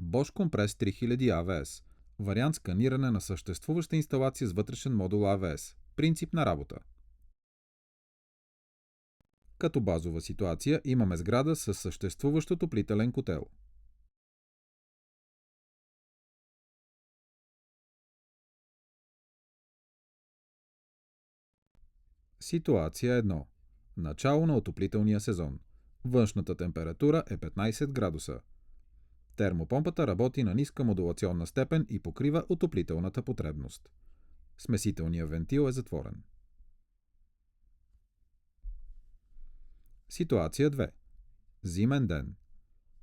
Bosch Compress 3000 AVS. Вариант сканиране на съществуваща инсталация с вътрешен модул AVS. Принцип на работа. Като базова ситуация имаме сграда с съществуващ отоплителен котел. Ситуация 1. Начало на отоплителния сезон. Външната температура е 15 градуса. Термопомпата работи на ниска модулационна степен и покрива отоплителната потребност. Смесителният вентил е затворен. Ситуация 2. Зимен ден.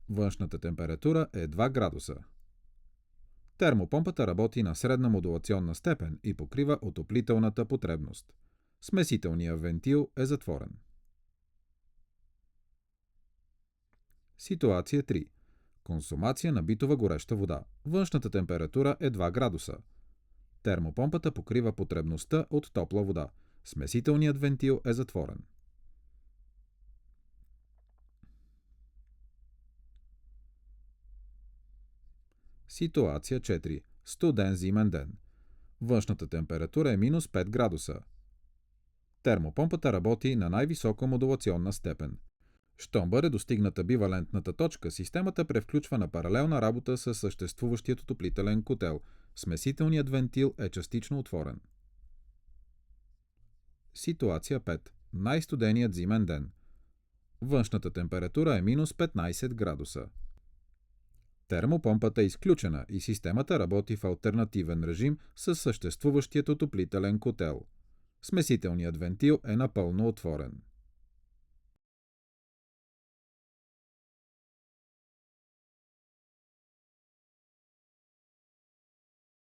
Външната температура е 2 градуса. Термопомпата работи на средна модулационна степен и покрива отоплителната потребност. Смесителният вентил е затворен. Ситуация 3. Консумация на битова гореща вода. Външната температура е 2 градуса. Термопомпата покрива потребността от топла вода. Смесителният вентил е затворен. Ситуация 4. Студен зимен ден. Външната температура е минус 5 градуса. Термопомпата работи на най-висока модулационна степен. Щом бъде достигната бивалентната точка, системата превключва на паралелна работа с съществуващият отоплителен котел. Смесителният вентил е частично отворен. Ситуация 5. Най-студеният зимен ден. Външната температура е минус 15 градуса. Термопомпата е изключена и системата работи в алтернативен режим с съществуващият отоплителен котел. Смесителният вентил е напълно отворен.